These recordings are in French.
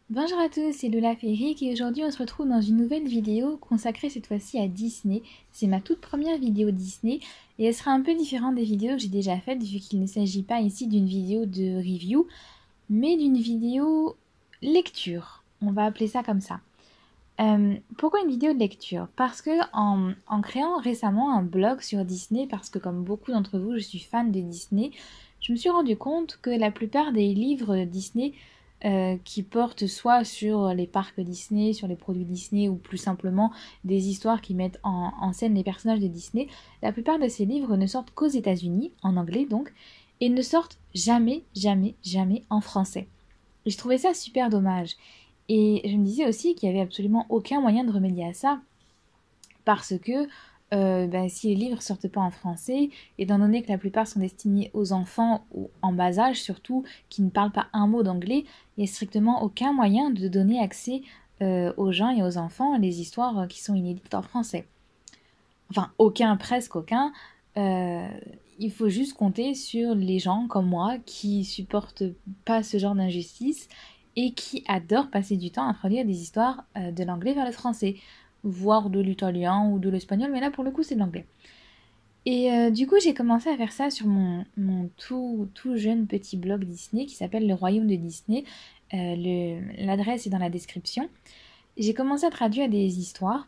Bonjour à tous, c'est Lola Féric et aujourd'hui on se retrouve dans une nouvelle vidéo consacrée cette fois-ci à Disney. C'est ma toute première vidéo Disney et elle sera un peu différente des vidéos que j'ai déjà faites vu qu'il ne s'agit pas ici d'une vidéo de review mais d'une vidéo lecture. On va appeler ça comme ça. Pourquoi une vidéo de lecture? Parce que en créant récemment un blog sur Disney, parce que comme beaucoup d'entre vous je suis fan de Disney, je me suis rendu compte que la plupart des livres Disney qui portent soit sur les parcs Disney, sur les produits Disney ou plus simplement des histoires qui mettent en scène les personnages de Disney, la plupart de ces livres ne sortent qu'aux États-Unis, en anglais donc, et ne sortent jamais, jamais, jamais en français. Et je trouvais ça super dommage. Et je me disais aussi qu'il n'y avait absolument aucun moyen de remédier à ça parce que si les livres sortent pas en français, étant donné que la plupart sont destinés aux enfants ou en bas âge surtout, qui ne parlent pas un mot d'anglais, il n'y a strictement aucun moyen de donner accès aux gens et aux enfants à les histoires qui sont inédites en français. Enfin, aucun, presque aucun. Euh, il faut juste compter sur les gens comme moi qui supportent pas ce genre d'injustice et qui adorent passer du temps à traduire des histoires de l'anglais vers le français, voire de l'italien ou de l'espagnol, mais là pour le coup c'est de l'anglais. Et du coup j'ai commencé à faire ça sur mon tout jeune petit blog Disney qui s'appelle Le Royaume de Disney. L'adresse est dans la description. J'ai commencé à traduire des histoires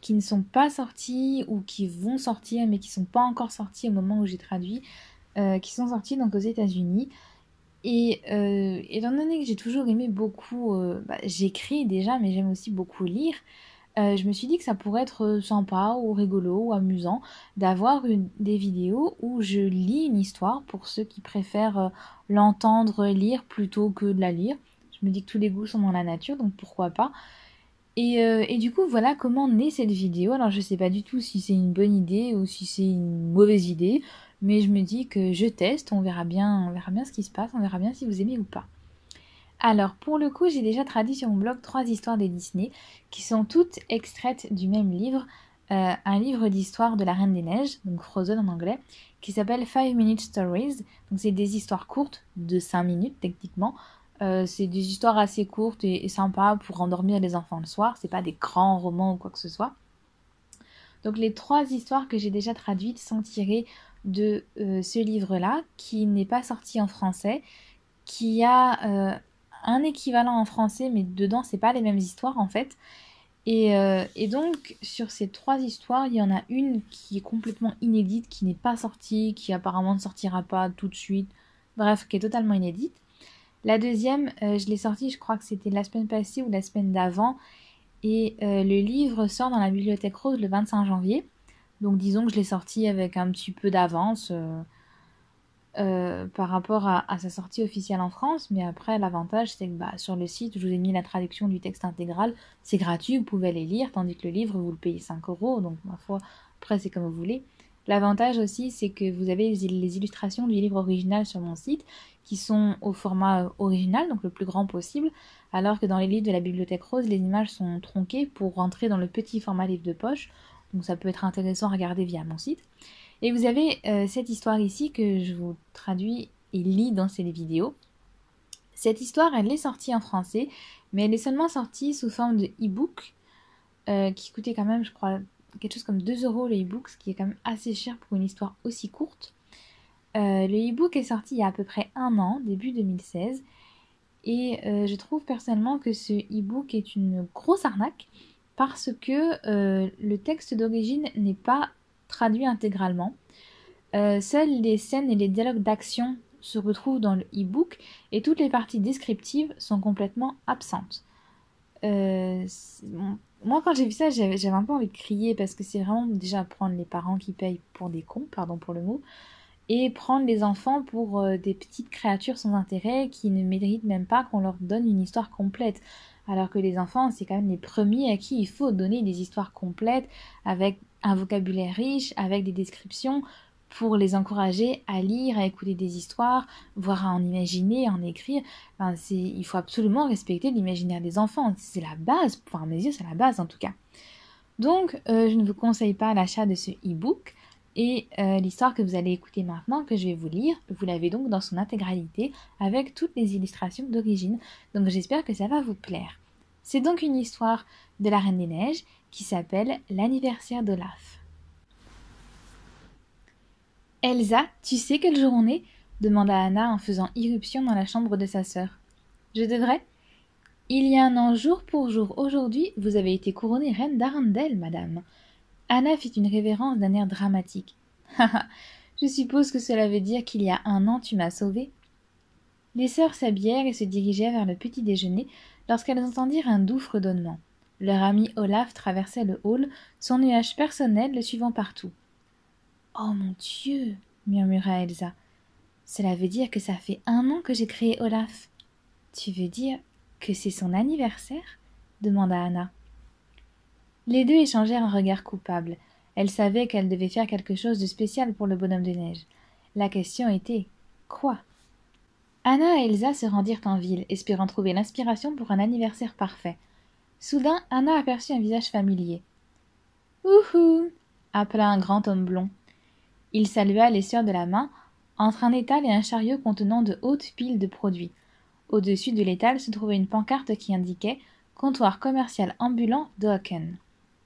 qui ne sont pas sortis ou qui vont sortir mais qui ne sont pas encore sortis au moment où j'ai traduit, qui sont sortis donc aux États-Unis. Et étant donné que j'ai toujours aimé beaucoup, j'écris déjà, mais j'aime aussi beaucoup lire, je me suis dit que ça pourrait être sympa ou rigolo ou amusant d'avoir des vidéos où je lis une histoire pour ceux qui préfèrent l'entendre lire plutôt que de la lire. Je me dis que tous les goûts sont dans la nature, donc pourquoi pas. Et du coup, voilà comment naît cette vidéo. Alors, je sais pas du tout si c'est une bonne idée ou si c'est une mauvaise idée, mais je me dis que je teste, on verra bien ce qui se passe, on verra bien si vous aimez ou pas. Alors, pour le coup, j'ai déjà traduit sur mon blog 3 histoires des Disney, qui sont toutes extraites du même livre, un livre d'histoire de la Reine des Neiges, donc Frozen en anglais, qui s'appelle 5 Minute Stories. Donc, c'est des histoires courtes, de 5 minutes techniquement. C'est des histoires assez courtes et sympas pour endormir les enfants le soir. C'est pas des grands romans ou quoi que ce soit. Donc, les 3 histoires que j'ai déjà traduites sont tirées de ce livre-là, qui n'est pas sorti en français, qui a un équivalent en français, mais dedans, c'est pas les mêmes histoires en fait. Et donc, sur ces 3 histoires, il y en a une qui est complètement inédite, qui n'est pas sortie, qui apparemment ne sortira pas tout de suite, bref, qui est totalement inédite. La deuxième, je l'ai sortie, je crois que c'était la semaine passée ou la semaine d'avant, et le livre sort dans la Bibliothèque Rose le 25 janvier. Donc disons que je l'ai sorti avec un petit peu d'avance, par rapport à sa sortie officielle en France, mais après l'avantage c'est que sur le site je vous ai mis la traduction du texte intégral, c'est gratuit, vous pouvez aller lire, tandis que le livre vous le payez 5 €, donc ma foi, après c'est comme vous voulez. L'avantage aussi c'est que vous avez les illustrations du livre original sur mon site, qui sont au format original, donc le plus grand possible, alors que dans les livres de la Bibliothèque Rose, les images sont tronquées pour rentrer dans le petit format livre de poche, donc ça peut être intéressant à regarder via mon site. Et vous avez cette histoire ici que je vous traduis et lis dans ces vidéos. Cette histoire, elle est sortie en français, mais elle est seulement sortie sous forme de e-book, qui coûtait quand même, je crois, quelque chose comme 2 € le e-book, ce qui est quand même assez cher pour une histoire aussi courte. Le e-book est sorti il y a à peu près un an, début 2016, et je trouve personnellement que ce e-book est une grosse arnaque, parce que le texte d'origine n'est pas traduit intégralement. Seules les scènes et les dialogues d'action se retrouvent dans le e-book et toutes les parties descriptives sont complètement absentes. Bon, moi, quand j'ai vu ça, j'avais un peu envie de crier parce que c'est vraiment déjà prendre les parents qui payent pour des cons, pardon pour le mot, et prendre les enfants pour des petites créatures sans intérêt qui ne méritent même pas qu'on leur donne une histoire complète. Alors que les enfants, c'est quand même les premiers à qui il faut donner des histoires complètes, avec un vocabulaire riche, avec des descriptions, pour les encourager à lire, à écouter des histoires, voire à en imaginer, à en écrire. Enfin, il faut absolument respecter l'imaginaire des enfants. C'est la base, enfin à mes yeux c'est la base en tout cas. Donc je ne vous conseille pas l'achat de ce e-book. Et l'histoire que vous allez écouter maintenant, que je vais vous lire, vous l'avez donc dans son intégralité, avec toutes les illustrations d'origine. Donc j'espère que ça va vous plaire. C'est donc une histoire de la Reine des Neiges qui s'appelle L'anniversaire d'Olaf. Elsa, tu sais quel jour on est ? Demanda Anna en faisant irruption dans la chambre de sa sœur. Je devrais ? Il y a un an jour pour jour aujourd'hui, vous avez été couronnée reine d'Arendelle, madame. Anna fit une révérence d'un air dramatique. Je suppose que cela veut dire qu'il y a un an tu m'as sauvée. Les sœurs s'habillèrent et se dirigèrent vers le petit déjeuner lorsqu'elles entendirent un doux fredonnement. Leur ami Olaf traversait le hall, son nuage personnel le suivant partout. Oh mon Dieu, murmura Elsa. Cela veut dire que ça fait un an que j'ai créé Olaf. Tu veux dire que c'est son anniversaire ? Demanda Anna. Les deux échangèrent un regard coupable. Elle savait qu'elle devait faire quelque chose de spécial pour le bonhomme de neige. La question était quoi ? Anna et Elsa se rendirent en ville, espérant trouver l'inspiration pour un anniversaire parfait. Soudain, Anna aperçut un visage familier. « Ouhou !» appela un grand homme blond. Il salua les sœurs de la main, entre un étal et un chariot contenant de hautes piles de produits. Au-dessus de l'étal se trouvait une pancarte qui indiquait « Comptoir commercial ambulant de Hocken ».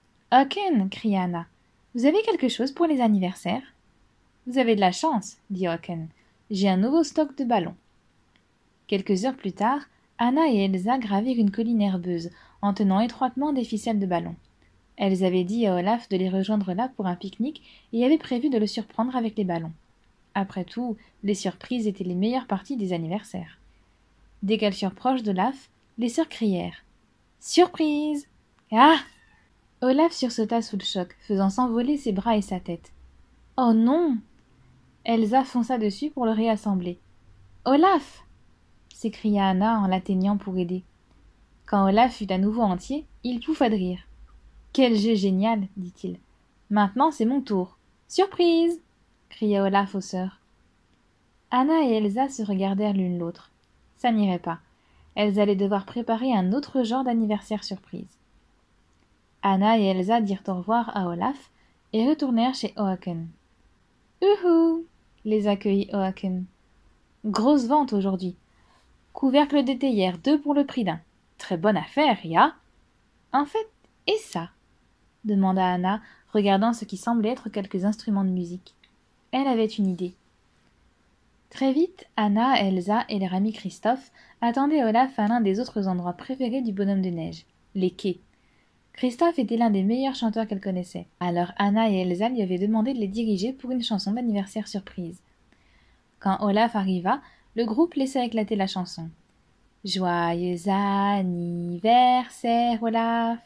« Hocken !» cria Anna. « Vous avez quelque chose pour les anniversaires ?»« Vous avez de la chance, » dit Hocken. « J'ai un nouveau stock de ballons. » Quelques heures plus tard, Anna et Elsa gravirent une colline herbeuse, en tenant étroitement des ficelles de ballons. Elles avaient dit à Olaf de les rejoindre là pour un pique-nique et avaient prévu de le surprendre avec les ballons. Après tout, les surprises étaient les meilleures parties des anniversaires. Dès qu'elles furent proches d'Olaf, les sœurs crièrent « Surprise !»« Ah !» Olaf sursauta sous le choc, faisant s'envoler ses bras et sa tête. « Oh non !» Elsa fonça dessus pour le réassembler. « Olaf !» s'écria Anna en l'atteignant pour aider. Quand Olaf fut à nouveau entier, il pouffa de rire. « Quel jeu génial !» dit-il. « Maintenant, c'est mon tour. Surprise !» cria Olaf aux sœurs. Anna et Elsa se regardèrent l'une l'autre. Ça n'irait pas. Elles allaient devoir préparer un autre genre d'anniversaire surprise. Anna et Elsa dirent au revoir à Olaf et retournèrent chez Hoaken. « Uhou !» les accueillit Hoaken. « Grosse vente aujourd'hui. Couvercle de théière, 2 pour le prix d'un. Très bonne affaire, ya !»« En fait, et ça ?» demanda Anna, regardant ce qui semblait être quelques instruments de musique. Elle avait une idée. Très vite, Anna, Elsa et leur ami Christophe attendaient Olaf à l'un des autres endroits préférés du bonhomme de neige, les quais. Christophe était l'un des meilleurs chanteurs qu'elle connaissait, alors Anna et Elsa lui avaient demandé de les diriger pour une chanson d'anniversaire surprise. Quand Olaf arriva, le groupe laissa éclater la chanson. « Joyeux anniversaire, Olaf !»«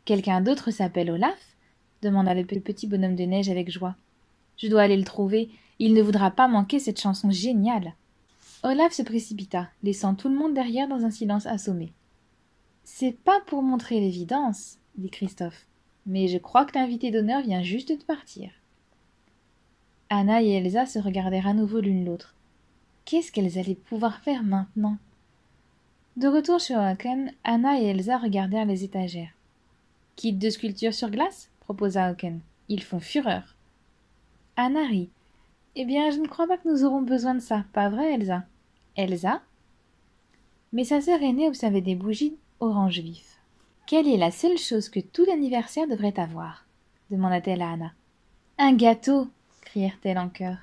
Quelqu'un d'autre s'appelle Olaf ?» demanda le petit bonhomme de neige avec joie. « Je dois aller le trouver, il ne voudra pas manquer cette chanson géniale. » Olaf se précipita, laissant tout le monde derrière dans un silence assommé. « C'est pas pour montrer l'évidence, » dit Christophe, « mais je crois que l'invité d'honneur vient juste de partir. » Anna et Elsa se regardèrent à nouveau l'une l'autre. Qu'est-ce qu'elles allaient pouvoir faire maintenant ? De retour chez Hoaken, Anna et Elsa regardèrent les étagères. « Kit de sculpture sur glace ?» proposa Hoaken. « Ils font fureur. » Anna rit. « Eh bien, je ne crois pas que nous aurons besoin de ça, pas vrai, Elsa ? » Elsa ? Mais sa sœur aînée observait des bougies orange vif. « Quelle est la seule chose que tout anniversaire devrait avoir ?» demanda-t-elle à Anna. « Un gâteau !» crièrent-elles en chœur.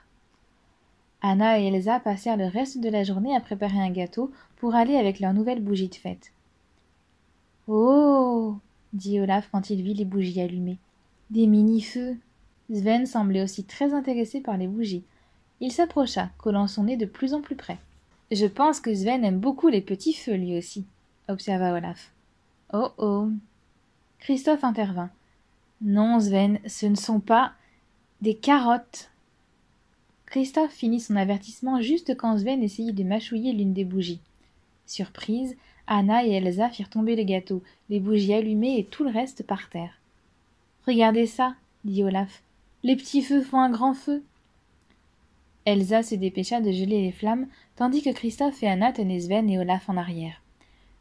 Anna et Elsa passèrent le reste de la journée à préparer un gâteau pour aller avec leurs nouvelles bougies de fête. « Oh !» dit Olaf quand il vit les bougies allumées. « Des mini-feux !» Sven semblait aussi très intéressé par les bougies. Il s'approcha, collant son nez de plus en plus près. « Je pense que Sven aime beaucoup les petits feux, lui aussi, » observa Olaf. « Oh oh !» Christophe intervint. « Non, Sven, ce ne sont pas des carottes !» Christophe finit son avertissement juste quand Sven essayait de mâchouiller l'une des bougies. Surprise, Anna et Elsa firent tomber le gâteau, les bougies allumées et tout le reste par terre. « Regardez ça !» dit Olaf. « Les petits feux font un grand feu !» Elsa se dépêcha de geler les flammes, tandis que Christophe et Anna tenaient Sven et Olaf en arrière.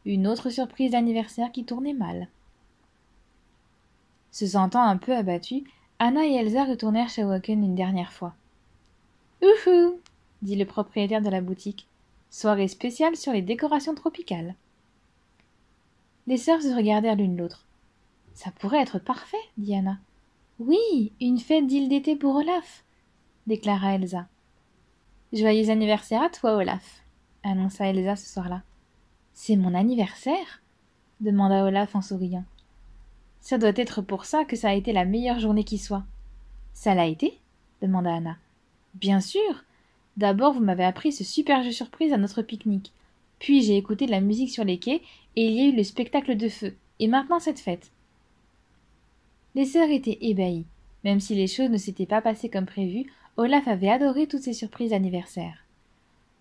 Une autre surprise d'anniversaire qui tournait mal. Se sentant un peu abattue, Anna et Elsa retournèrent chez Wacken une dernière fois. « Ouhou !» dit le propriétaire de la boutique. « Soirée spéciale sur les décorations tropicales. » Les sœurs se regardèrent l'une l'autre. « Ça pourrait être parfait, » dit Anna. « Oui, une fête d'île d'été pour Olaf, » déclara Elsa. « Joyeux anniversaire à toi, Olaf, » annonça Elsa ce soir-là. « C'est mon anniversaire ?» demanda Olaf en souriant. « Ça doit être pour ça que ça a été la meilleure journée qui soit. »« Ça l'a été ?» demanda Anna. « Bien sûr. D'abord, vous m'avez appris ce super jeu surprise à notre pique-nique. Puis j'ai écouté de la musique sur les quais et il y a eu le spectacle de feu. Et maintenant cette fête. » Les sœurs étaient ébahies. Même si les choses ne s'étaient pas passées comme prévu, Olaf avait adoré toutes ces surprises d'anniversaire.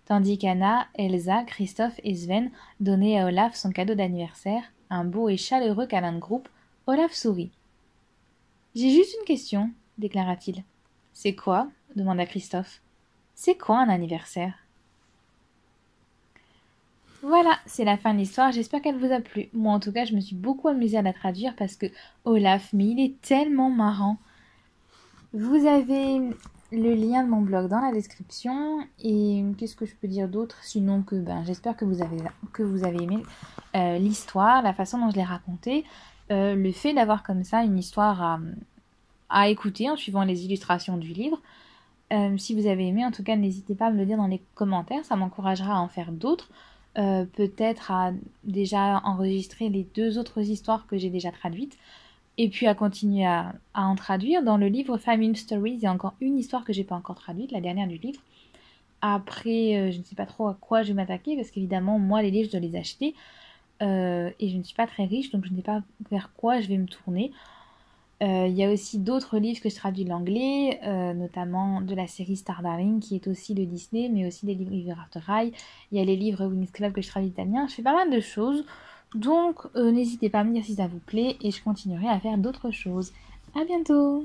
Tandis qu'Anna, Elsa, Christophe et Sven donnaient à Olaf son cadeau d'anniversaire, un beau et chaleureux câlin de groupe, Olaf sourit. « J'ai juste une question, déclara-t-il. « C'est quoi ?» demanda Christophe. « C'est quoi un anniversaire ?» Voilà, c'est la fin de l'histoire, j'espère qu'elle vous a plu. Moi en tout cas, je me suis beaucoup amusée à la traduire parce que Olaf, mais il est tellement marrant. Vous avez le lien de mon blog dans la description et qu'est-ce que je peux dire d'autre sinon que j'espère que vous avez aimé l'histoire, la façon dont je l'ai racontée, le fait d'avoir comme ça une histoire à écouter en suivant les illustrations du livre. Si vous avez aimé, en tout cas, n'hésitez pas à me le dire dans les commentaires, ça m'encouragera à en faire d'autres. Peut-être à déjà enregistrer les 2 autres histoires que j'ai déjà traduites et puis à continuer à en traduire. Dans le livre Famine Stories, il y a encore une histoire que j'ai pas encore traduite, la dernière du livre. Après, je ne sais pas trop à quoi je vais m'attaquer parce qu'évidemment, moi, les livres, je dois les acheter et je ne suis pas très riche, donc je ne sais pas vers quoi je vais me tourner. Il y a aussi d'autres livres que je traduis de l'anglais, notamment de la série Star Darling qui est aussi de Disney, mais aussi des livres Ever After High. Il y a les livres Wings Club que je traduis d'italien. Je fais pas mal de choses, donc n'hésitez pas à me dire si ça vous plaît et je continuerai à faire d'autres choses. À bientôt!